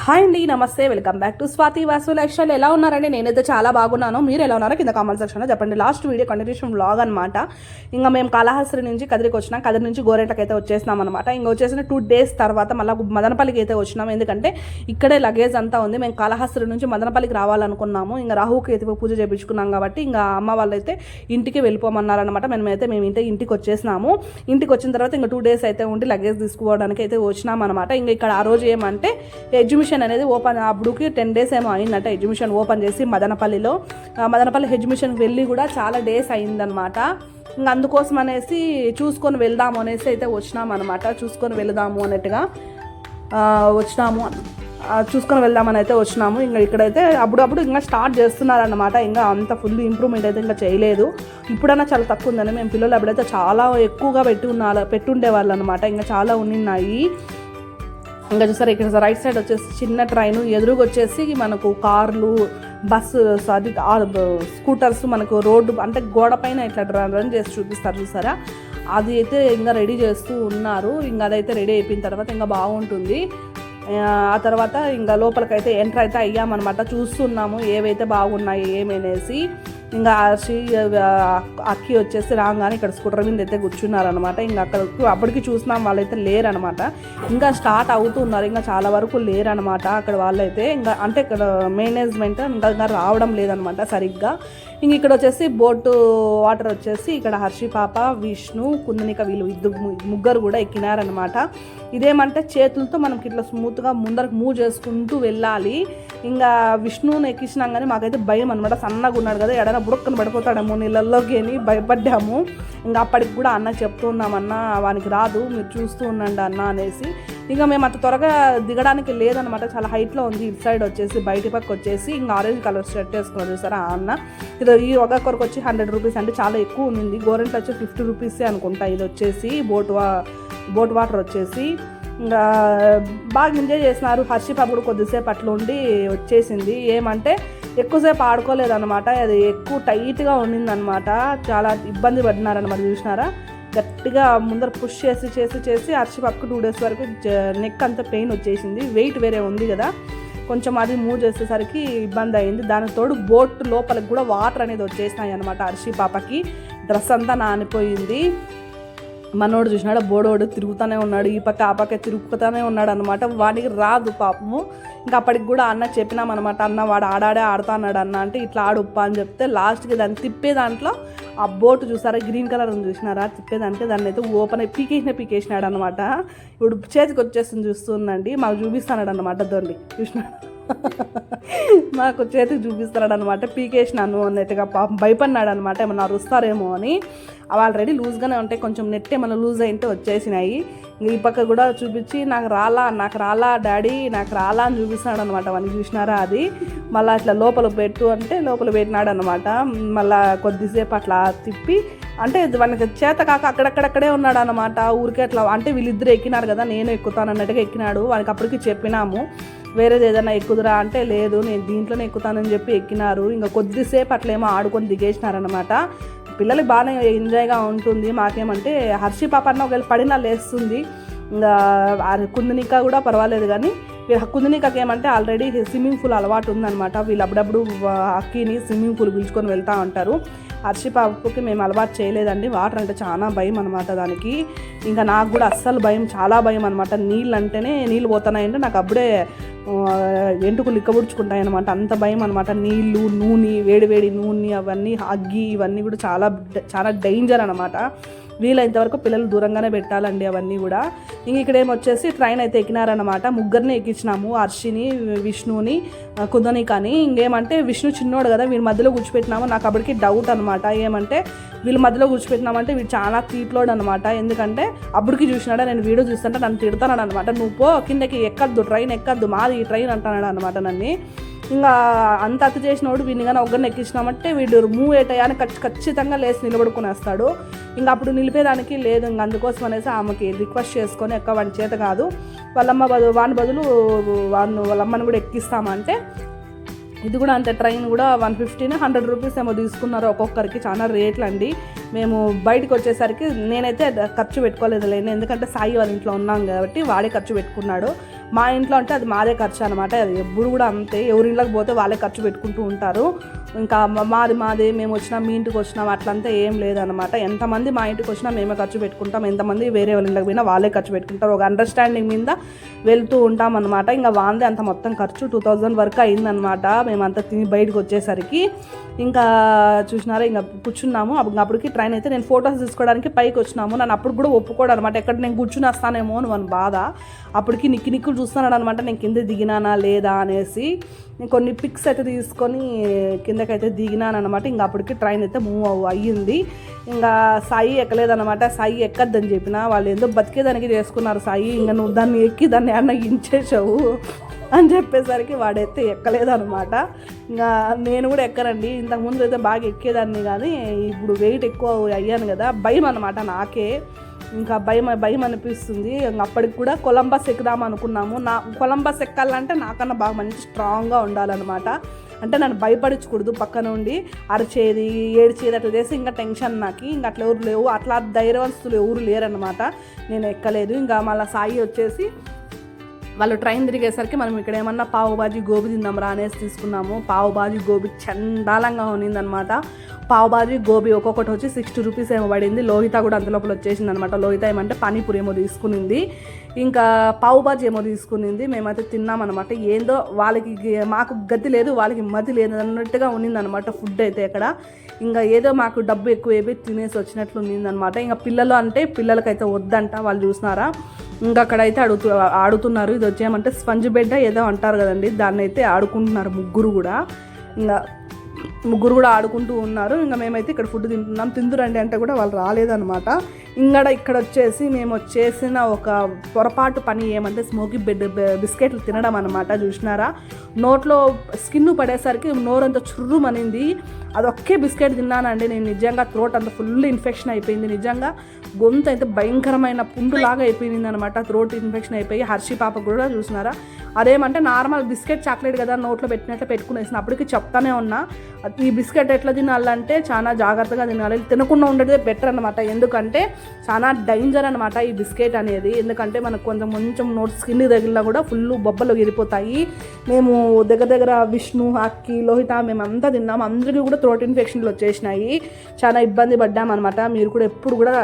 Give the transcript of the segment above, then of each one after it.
Hi అండి, నమస్తే, welcome back to Swathi Vasu life style. ఎలా ఉన్నారండి? నేనైతే చాలా బాగున్నాను. మీరు ఎలా ఉన్నారో కింద కామెంట్ సెక్షన్లో చెప్పండి. లాస్ట్ వీడియో కంటిన్యూషన్ వ్లాగ్ అనమాట. ఇంకా మేము కాళహస్తి నుంచి కదిరికి వచ్చినాం. కదిరి నుంచి గోరెంటకి అయితే వచ్చేసినాం అనమాట. ఇంకా వచ్చేసిన 2 days తర్వాత మళ్ళీ మదనపల్లికి అయితే వచ్చినాం. ఎందుకంటే ఇక్కడే లగేజ్ అంతా ఉంది. మేము కాళహస్తి నుంచి మదనపల్లికి రావాలనుకున్నాము. ఇంకా రాహుకి అయితే పూజ చేయించుకున్నాం కాబట్టి ఇంకా అమ్మ వాళ్ళు అయితే ఇంటికి వెళ్ళిపోమన్నారనమాట. మేము ఇంటికి వచ్చేసినాము. ఇంటికి వచ్చిన తర్వాత ఇంకా 2 days అయితే ఉండి లగేజ్ తీసుకోవడానికి అయితే వచ్చినాం అనమాట. ఇంకా ఇక్కడ ఆ రోజు ఏమంటే ఎగ్జిబిషన్ అనేది ఓపెన్, అప్పుడుకి 10 days ఏమో అయిందంట ఎగ్జిబిషన్ ఓపెన్ చేసి. మదనపల్లి ఎగ్జిబిషన్కి వెళ్ళి కూడా చాలా డేస్ అయిందనమాట. ఇంకా అందుకోసం అనేసి చూసుకొని వెళ్దాము అనేసి అయితే వచ్చినాం అనమాట. చూసుకొని వెళ్దాము అన్నట్టుగా చూసుకొని వెళ్దామని అయితే వచ్చినాము. ఇంకా ఇక్కడైతే అప్పుడప్పుడు ఇంకా స్టార్ట్ చేస్తున్నారన్నమాట. ఇంకా అంత ఫుల్ ఇంప్రూవ్మెంట్ అయితే ఇంకా చేయలేదు. ఇప్పుడన్నా చాలా తక్కువ ఉందని మేము పిల్లలు అప్పుడైతే చాలా ఎక్కువగా పెట్టుండేవాళ్ళు అనమాట. ఇంకా చాలా ఉన్నాయి. ఇంకా చూసారు ఇక్కడ రైట్ సైడ్ వచ్చేసి చిన్న ట్రైన్, ఎదురుగా వచ్చేసి మనకు కార్లు, బస్సు, అది స్కూటర్స్ మనకు రోడ్డు అంటే గోడ పైన ఇట్లా రన్ చేసి చూపిస్తారు చూసారా. అది అయితే ఇంకా రెడీ చేస్తూ ఉన్నారు. ఇంకా అదైతే రెడీ అయిపోయిన తర్వాత ఇంకా బాగుంటుంది. ఆ తర్వాత ఇంకా లోపలికైతే ఎంటర్ అయితే అయ్యామన్నమాట. చూస్తున్నాము ఏవైతే బాగున్నాయి ఏమనేసి. ఇంకా అక్కి వచ్చేసి రాగానే ఇక్కడ స్కూటర్ మీద అయితే కూర్చున్నారనమాట. ఇంకా అప్పటికి చూసినాం వాళ్ళైతే లేరనమాట. ఇంకా స్టార్ట్ అవుతున్నారు. ఇంకా చాలా వరకు లేరనమాట అక్కడ వాళ్ళైతే. ఇంకా అంటే ఇక్కడ మేనేజ్మెంట్ ఇంకా రావడం లేదనమాట సరిగ్గా. ఇంక ఇక్కడ వచ్చేసి బోటు వాటర్ వచ్చేసి ఇక్కడ హర్షి పాప, విష్ణు, కుందనిక వీళ్ళు ముగ్గురు కూడా ఎక్కినారనమాట. ఇదేమంటే చేతులతో మనకి ఇట్లా స్మూత్గా ముందరకు మూవ్ చేసుకుంటూ వెళ్ళాలి. ఇంకా విష్ణుని ఎక్కించినాం కానీ మాకైతే భయం అనమాట. సన్నగా ఉన్నాడు కదా, ఎడన బుడక్కను పడిపోతాడేమో నీళ్ళల్లోకి అని భయపడ్డాము. ఇంకా అప్పటికి కూడా అన్న చెప్తున్నామన్నా వానికి రాదు, మీరు చూస్తూ ఉండండి అన్న అనేసి. ఇంకా మేము అంత త్వరగా దిగడానికి లేదనమాట. చాలా హైట్లో ఉంది. ఇటు సైడ్ వచ్చేసి బయట పక్క వచ్చేసి ఇంకా ఆరెంజ్ కలర్ షర్ట్ వేసుకున్నారు చూసారా ఆ అన్న. ఇది ఈ ఒక్కొక్కరికి వచ్చి 100 rupees అంటే చాలా ఎక్కువ ఉంది. గోరెంట్లో వచ్చి 50 rupees అనుకుంటా. ఇది వచ్చేసి బోట్ వాటర్ వచ్చేసి ఇంకా బాగా ఎంజాయ్ చేసినారు. హర్షి పాప కూడా కొద్దిసేపు అట్లా ఉండి వచ్చేసింది. ఏమంటే ఎక్కువసేపు ఆడుకోలేదన్నమాట. అది ఎక్కువ టైట్గా ఉండిందనమాట. చాలా ఇబ్బంది పడినారనమాట. చూసినారా, గట్టిగా ముందర పుష్ చేసి హర్షి పాపకు 2 days వరకు నెక్ అంతా పెయిన్ వచ్చేసింది. వెయిట్ వేరే ఉంది కదా, కొంచెం అది మూవ్ చేసేసరికి ఇబ్బంది అయింది. దానికి తోడు బోట్ లోపలికి కూడా వాటర్ అనేది వచ్చేసినాయి అనమాట. హర్షి పాపకి డ్రెస్ అంతా నానిపోయింది. మనోడు చూసినాడు, బోడోడు తిరుగుతూనే ఉన్నాడు, ఈ పక్క ఆ పక్క తిరుగుతూనే ఉన్నాడు అనమాట. వాడికి రాదు పాపము. ఇంకా అప్పటికి కూడా అన్న చెప్పినామన్నమాట. అన్న వాడు ఆడుతా అన్నాడు అన్న అంటే ఇట్లా ఆడుప్ప అని చెప్తే లాస్ట్కి దాన్ని తిప్పే దాంట్లో ఆ బోటు చూసారా గ్రీన్ కలర్ ఉంది చూసినారా, తిప్పేదానికి దాన్ని అయితే ఓపెన్ అయి పీకేసినాడు అనమాట. ఇప్పుడు చేతికి వచ్చేస్తుంది చూస్తుందండి. మాకు చూపిస్తున్నాడు అనమాట. దొండి చూసినాడు, మాకు చేతికి చూపిస్తున్నాడు అనమాట. పీకేసినాను అన్నట్టుగా పాపం భయపడినాడు అనమాట. ఏమన్నా అరుస్తారేమో అని. ఆల్రెడీ లూజ్గానే ఉంటాయి, కొంచెం నెట్ ఏమన్నా లూజ్ అయితే వచ్చేసినాయి. ఈ పక్క కూడా చూపించి నాకు రాలా డాడీ నాకు రాలా అని చూపిస్తున్నాడు అనమాట. వాడిని చూసినారా అది. మళ్ళీ అట్లా లోపల పెట్టు అంటే లోపల పెట్టినాడు అనమాట. మళ్ళీ కొద్దిసేపు అట్లా తిప్పి అంటే వానికి చేత కాక అక్కడక్కడక్కడే ఉన్నాడు అనమాట. ఊరికే అట్లా అంటే వీళ్ళిద్దరు ఎక్కినారు కదా, నేను ఎక్కుతాను అన్నట్టుగా ఎక్కినాడు. వానికి అప్పటికి చెప్పినాము వేరేది ఏదైనా ఎక్కుదురా అంటే లేదు నేను దీంట్లోనే ఎక్కుతానని చెప్పి ఎక్కినారు. ఇంకా కొద్దిసేపు అట్లేమో ఆడుకొని దిగేసినారనమాట. పిల్లలకి బాగానే ఎంజాయ్గా ఉంటుంది. మాకేమంటే హర్షి పాప అన్న ఒకవేళ పడినా లేస్తుంది. ఇంకా కుందనిక కూడా పర్వాలేదు. కానీ కుందనికకి ఏమంటే ఆల్రెడీ స్విమ్మింగ్ పూల్ అలవాటు ఉందన్నమాట. వీళ్ళు అప్పుడప్పుడు అక్కిని స్విమ్మింగ్ పూల్ పిలుచుకొని వెళ్తూ ఉంటారు. హర్షి పాపకి మేము అలవాటు చేయలేదండి. వాటర్ అంటే చాలా భయం అనమాట దానికి. ఇంకా నాకు కూడా అస్సలు భయం, చాలా భయం అనమాట. నీళ్ళు పోతున్నాయంటే నాకు అప్పుడే ఎంటుకలు లిక్కబుడుచుకుంటాయి అనమాట. అంత భయం అనమాట. నీళ్ళు, నూనె, వేడి నూనె, అవన్నీ అగ్గి ఇవన్నీ కూడా చాలా డేంజర్ అనమాట. వీలైనంతవరకు పిల్లలు దూరంగానే పెట్టాలండి అవన్నీ కూడా. ఇంక ఇక్కడ ఏమొచ్చేసి ట్రైన్ అయితే ఎక్కినారనమాట. ముగ్గురిని ఎక్కించినాము, హర్షిని, విష్ణుని, కుందనికని. ఇంకేమంటే విష్ణు చిన్నోడు కదా, వీళ్ళ మధ్యలో కూర్చోపెట్టినాము. నాకు అప్పటికి డౌట్ అనమాట. ఏమంటే వీళ్ళ మధ్యలో కూర్చోపెట్టినామంటే వీడు చాలా తీట్లోడు అనమాట. ఎందుకంటే అప్పటికి చూసినాడా, నేను వీడియో చూస్తుంటే నన్ను తిడతాడు అనమాట. నువ్వు పో కిందకి ఎక్కద్దు, ట్రైన్ ఎక్కద్దు, మాది ఈ ట్రైన్ అంటున్నాడు అనమాట నన్ను. ఇంకా అంత అతి చేసినోడు వీడిని కానీ ఒక్కరిని ఎక్కించినామంటే వీడు మూవ్ అయ్యాని ఖచ్చితంగా లేచి నిలబడుకునేస్తాడు. ఇంకా అప్పుడు నిలిపేదానికి లేదు. ఇంక అందుకోసం అనేసి ఆమెకి రిక్వెస్ట్ చేసుకొని వాడి చేత కాదు, వాని బదులు వాళ్ళమ్మని కూడా ఎక్కిస్తామంటే ఇది కూడా అంతే. ట్రైన్ కూడా 150-100 రూపీస్ ఏమో తీసుకున్నారు ఒక్కొక్కరికి. చాలా రేట్లు అండి. మేము బయటకు వచ్చేసరికి నేనైతే ఖర్చు పెట్టుకోలేదు లేండి, ఎందుకంటే సాయి వాళ్ళ ఇంట్లో ఉన్నాం కాబట్టి వాడే ఖర్చు పెట్టుకున్నాడు. మా ఇంట్లో అంటే అది మాదే ఖర్చు అనమాట. అది ఎప్పుడు కూడా అంతే, ఎవరి ఇంట్లోకి పోతే వాళ్ళే ఖర్చు పెట్టుకుంటూ ఉంటారు. ఇంకా మాదే మేము వచ్చినా మీ ఇంటికి వచ్చినాం అట్లంతా ఏం లేదనమాట. ఎంతమంది మా ఇంటికి వచ్చినా మేమే ఖర్చు పెట్టుకుంటాం, ఎంతమంది వేరే వాళ్ళ ఇంట్లోకి పోయినా వాళ్ళే ఖర్చు పెట్టుకుంటారు. ఒక అండర్స్టాండింగ్ మీద వెళ్తూ ఉంటాం అనమాట. ఇంకా వాందే అంత మొత్తం ఖర్చు 2000 వరకు అయిందనమాట మేమంతా తిని బయటకు వచ్చేసరికి. ఇంకా చూసినారా, ఇంకా కూర్చున్నాము. అప్పటికి ట్రైన్ అయితే నేను ఫొటోస్ తీసుకోవడానికి పైకి వచ్చినాము. నన్ను అప్పుడు కూడా ఒప్పుకోడు అనమాట, ఎక్కడ నేను కూర్చుని వస్తానేమో అని మన బాధ. అప్పటికి నిక్కులు చూస్తున్నాడు అనమాట, నేను కింద దిగినానా లేదా అనేసి. నేను కొన్ని పిక్స్ అయితే తీసుకొని కిందకైతే దిగినానమాట. ఇంకా అప్పటికి ట్రైన్ అయితే మూవ్ అయ్యింది. ఇంకా సాయి ఎక్కలేదనమాట. సాయి ఎక్కద్దని చెప్పిన, వాళ్ళు ఏదో బతికేదానికి చేసుకున్నారు సాయి, ఇంకా నువ్వు దాన్ని ఎక్కి దాన్ని అన్న ఇంచేసావు అని చెప్పేసరికి వాడైతే ఎక్కలేదనమాట. ఇంకా నేను కూడా ఎక్కనండి, ఇంతకుముందు అయితే బాగా ఎక్కేదాన్ని కానీ ఇప్పుడు వెయిట్ ఎక్కువ అయ్యాను కదా, భయం అనమాట నాకే. ఇంకా భయం అనిపిస్తుంది. అప్పటికి కూడా కొలంబస్ ఎక్కుదాం అనుకున్నాము. కొలంబస్ ఎక్కాలంటే నాకన్నా బాగా మంచి స్ట్రాంగ్గా ఉండాలన్నమాట. అంటే నన్ను భయపడించకూడదు, పక్కన ఉండి అరిచేది ఏడ్చేది అట్లా చేసి ఇంకా టెన్షన్ నాకు. ఇంకా అట్లా ఎవరు లేవు, అట్లా ధైర్యవంతులు ఎవరు లేరనమాట. నేను ఎక్కలేదు. ఇంకా మళ్ళీ సాయి వచ్చేసి వాళ్ళు ట్రైన్ తిరిగేసరికి మనం ఇక్కడ ఏమన్నా పావు బాజీ గోబీ తిందాం అనేసి తీసుకున్నాము. పావు బాజీ గోబీ చండాలంగా ఉన్నిందనమాట. పావు బాజీ గోబీ ఒక్కొక్కటి వచ్చి 60 రూపీస్ ఏమో పడింది. లోహిత కూడా అంత లోపల వచ్చేసింది అనమాట. లోహిత ఏమంటే పానీపూరి ఏమో తీసుకునింది, ఇంకా పావు బాజీ ఏమో తీసుకునింది. మేమైతే తిన్నామన్నమాట. ఏందో వాళ్ళకి మాకు గతి లేదు, వాళ్ళకి మతి లేదు అన్నట్టుగా ఉన్నిందనమాట ఫుడ్ అయితే అక్కడ. ఇంకా ఏదో మాకు డబ్బు ఎక్కువ అయిపోయి తినేసి వచ్చినట్లు ఉన్నిందనమాట. ఇంకా పిల్లలు అంటే పిల్లలకైతే వద్దంట, వాళ్ళు చూసినారా. ఇంకా అక్కడైతే ఆడుతున్నారు. ఇది వచ్చేయమంటే స్పంజ్ బెడ్ ఏదో అంటారు కదండి, దాన్ని అయితే ఆడుకుంటున్నారు ముగ్గురు కూడా ఆడుకుంటూ ఉన్నారు. ఇంకా మేమైతే ఇక్కడ ఫుడ్ తింటున్నాం. తిందురండి అంటే కూడా వాళ్ళు రాలేదనమాట. ఇక్కడ వచ్చేసి మేము చేసిన ఒక పొరపాటు పని ఏమంటే స్మోకీ బిస్కెట్లు తినడం అనమాట. చూసినారా, నోట్లో స్కిన్ పడేసరికి నోరంతా చుర్రుమనింది. అదొక్కే బిస్కెట్ తిన్నానండి నేను. నిజంగా థ్రోట్ అంతా ఫుల్ ఇన్ఫెక్షన్ అయిపోయింది. నిజంగా గొంతు అయితే భయంకరమైన పుండులాగా అయిపోయింది అనమాట. థ్రోట్ ఇన్ఫెక్షన్ అయిపోయి హర్షి పాప కూడా చూసినారా, అదేమంటే నార్మల్ బిస్కెట్ చాక్లెట్ కదా, నోట్లో పెట్టినట్లు పెట్టుకునేసిన. అప్పటికి చెప్తానే ఉన్నా, ఈ బిస్కెట్ ఎట్లా తినాలంటే చాలా జాగ్రత్తగా తినాలి, తినకుండా ఉండేదే బెటర్ అనమాట. ఎందుకంటే చాలా డేంజర్ అనమాట ఈ బిస్కెట్ అనేది. ఎందుకంటే మనకు కొంచెం నోట్ స్కిన్ తగిలినా కూడా ఫుల్ బొబ్బలు ఎగిరిపోతాయి. మేము దగ్గర విష్ణు, అక్కి, లోహిత మేమంతా తిన్నాము. అందరికీ కూడా థ్రోట్ ఇన్ఫెక్షన్లు వచ్చేసినాయి. చాలా ఇబ్బంది పడ్డామన్నమాట. మీరు కూడా ఎప్పుడు కూడా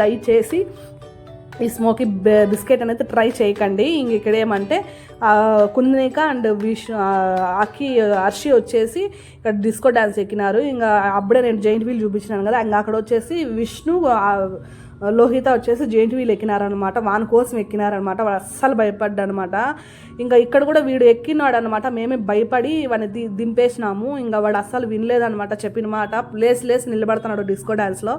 దయచేసి ఈ స్మోకీ బిస్కెట్ అనేది ట్రై చేయకండి. ఇక్కడ ఏమంటే కుందనిక అండ్ అక్కి హర్షి వచ్చేసి ఇక్కడ డిస్కో డ్యాన్స్ ఎక్కినారు. ఇంకా అప్పుడే నేను జైంట్ వీల్ చూపించినాను కదా, ఇంకా అక్కడ వచ్చేసి విష్ణు లోహిత వచ్చేసి జైంట్ వీల్ ఎక్కినారనమాట. వాని కోసం ఎక్కినారనమాట. వాడు అస్సలు భయపడ్డానమాట. ఇంకా ఇక్కడ కూడా వీడు ఎక్కినాడు అనమాట. మేమే భయపడి వాడిని దింపేసినాము. ఇంకా వాడు అస్సలు వినలేదనమాట చెప్పిన మాట. లేసి నిలబడుతున్నాడు డిస్కో డ్యాన్స్లో.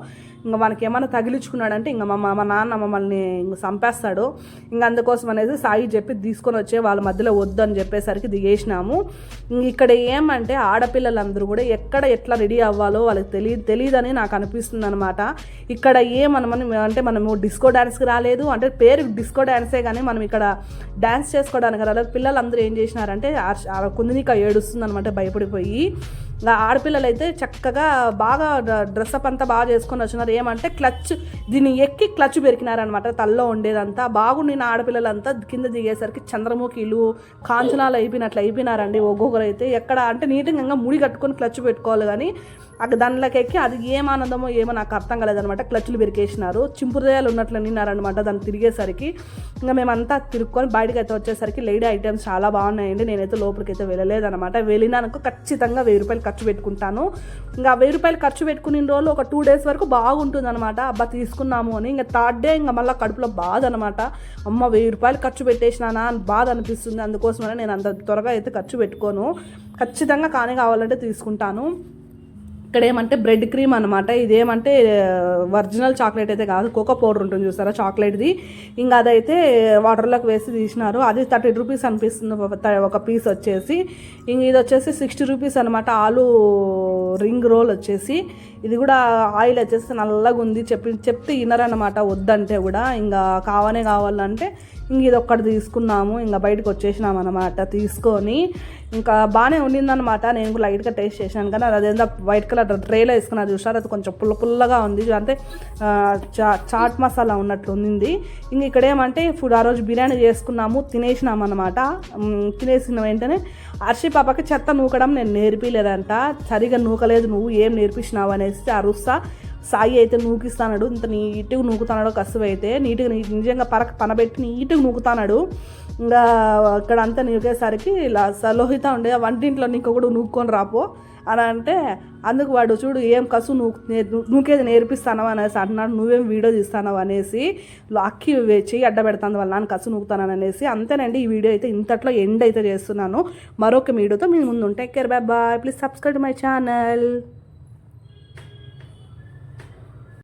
ఇంకా మనకి ఏమైనా తగిలించుకున్నాడంటే ఇంకా మా నాన్న మమ్మల్ని ఇంక చంపేస్తాడు. ఇంకా అందుకోసం అనేది సాయి చెప్పి తీసుకొని వచ్చే వాళ్ళ మధ్యలో వద్దు అని చెప్పేసరికి దిగేసినాము. ఇక్కడ ఏమంటే ఆడపిల్లలందరూ కూడా ఎట్లా రెడీ అవ్వాలో వాళ్ళకి తెలియదని నాకు అనిపిస్తుంది అనమాట. ఇక్కడ అంటే మనము డిస్కో డ్యాన్స్కి రాలేదు, అంటే పేరు డిస్కో డ్యాన్సే కానీ మనం ఇక్కడ డ్యాన్స్ చేసుకోవడానికి రాలేదు. పిల్లలందరూ ఏం చేసినారంటే కుందనిక ఏడుస్తుంది అనమాట భయపడిపోయి. ఆడపిల్లలు అయితే చక్కగా బాగా డ్రెస్అప్ అంతా బాగా చేసుకొని వచ్చినారు. ఏమంటే దీన్ని ఎక్కి క్లచ్ పెరికినారనమాట. తల్లో ఉండేదంతా బాగుండిన ఆడపిల్లలంతా కింద దిగేసరికి చంద్రముఖిలు కాంచనాలు అయిపోయినారండి. ఒక్కొక్కరు అయితే ఎక్కడ అంటే నీట్గా ముడి కట్టుకొని క్లచ్ పెట్టుకోవాలి, కానీ అక్కడ దానిలోకి ఎక్కి అది ఏం ఆనందమో ఏమో నాకు అర్థం కాలేదనమాట. క్లచ్లు పెరికేసినారు, చింపుదయాలు ఉన్నట్లు నిన్నారనమాట దాన్ని తిరిగేసరికి. ఇంకా మేమంతా తిరుక్కొని బయటకు అయితే వచ్చేసరికి లేడీ ఐటమ్స్ చాలా బాగున్నాయండి. నేనైతే లోపలికి అయితే వెళ్ళలేదనమాట. వెళ్ళినానుకో ఖచ్చితంగా 1000 రూపాయలు ఖర్చు పెట్టుకుంటాను. ఇంకా 1000 రూపాయలు ఖర్చు పెట్టుకునే రోజులు ఒక 2 డేస్ వరకు బాగుంటుంది అనమాట. అబ్బా తీసుకున్నాము అని. ఇంకా 3rd డే ఇంకా మళ్ళీ కడుపులో బాధ అనమాట. అమ్మ 1000 రూపాయలు ఖర్చు పెట్టేసినానా అని బాధ అనిపిస్తుంది. అందుకోసమనే నేను అంత త్వరగా అయితే ఖర్చు పెట్టుకోను. ఖచ్చితంగా కావాలంటే తీసుకుంటాను. ఇక్కడ ఏమంటే బ్రెడ్ క్రీమ్ అనమాట. ఇదేమంటే ఒరిజినల్ చాక్లెట్ అయితే కాదు, కోకో పౌడర్ ఉంటుంది చూసారా చాక్లెట్ది. ఇంకా అదైతే వాటర్లోకి వేసి తీసినారు. అది 30 రూపీస్ అనిపిస్తుంది ఒక పీస్ వచ్చేసి. ఇంక ఇది వచ్చేసి 60 రూపీస్ అనమాట. ఆలు రింగ్ రోల్ వచ్చేసి. ఇది కూడా ఆయిల్ వచ్చేసి నల్లగా ఉంది. చెప్తే వినరనమాట వద్దంటే కూడా. ఇంకా కావాలంటే ఇంక ఇది ఒక్కటి తీసుకున్నాము, ఇంకా బయటకు వచ్చేసినాం అనమాట. తీసుకొని ఇంకా బాగానే ఉండిందనమాట. నేను కూడా లైట్గా టేస్ట్ చేశాను, కానీ అదేందో వైట్ కలర్ ట్రేలో వేసుకున్నా చూసారు, అది కొంచెం పుల్లగా ఉంది, అంటే చాట్ మసాలా ఉన్నట్లు ఉంది. ఇంక ఇక్కడ ఏమంటే ఆ రోజు బిర్యానీ చేసుకున్నాము, తినేసినాం అనమాట. తినేసిన వెంటనే హర్షి పాపకి చెత్త నూకడం నేను నేర్పిలేదంట, సరిగా నూకలేదు, నువ్వు ఏం నేర్పించినావు అనేసి అరుస్తా. సాయి అయితే నూకిస్తాడు, ఇంత నీట్గా నూకుతాడు, కసువు అయితే నీట్గా నిజంగా పనబెట్టి నీట్గా నూకుతాడు. ఇంకా ఇక్కడ అంతా నూకేసరికి ఇలా లోహిత ఉండే వంటింట్లో నీకు కూడా నూక్కొని రాపో అని అంటే, అందుకు వాడు చూడు ఏం కసు నూకేది నేర్పిస్తానవు అనేసి అంటున్నాడు, నువ్వేం వీడియో తీస్తానవు అనేసి అక్కి చెయ్యి అడ్డ పెడతాను వాళ్ళ నాన్న కసు నూకుతానని అనేసి. అంతేనండి, ఈ వీడియో అయితే ఇంతట్లో ఎండ్ అయితే చేస్తున్నాను. మరొక వీడియోతో మీ ముందు ఉంటాయి. Take care, bye bye, please subscribe my channel.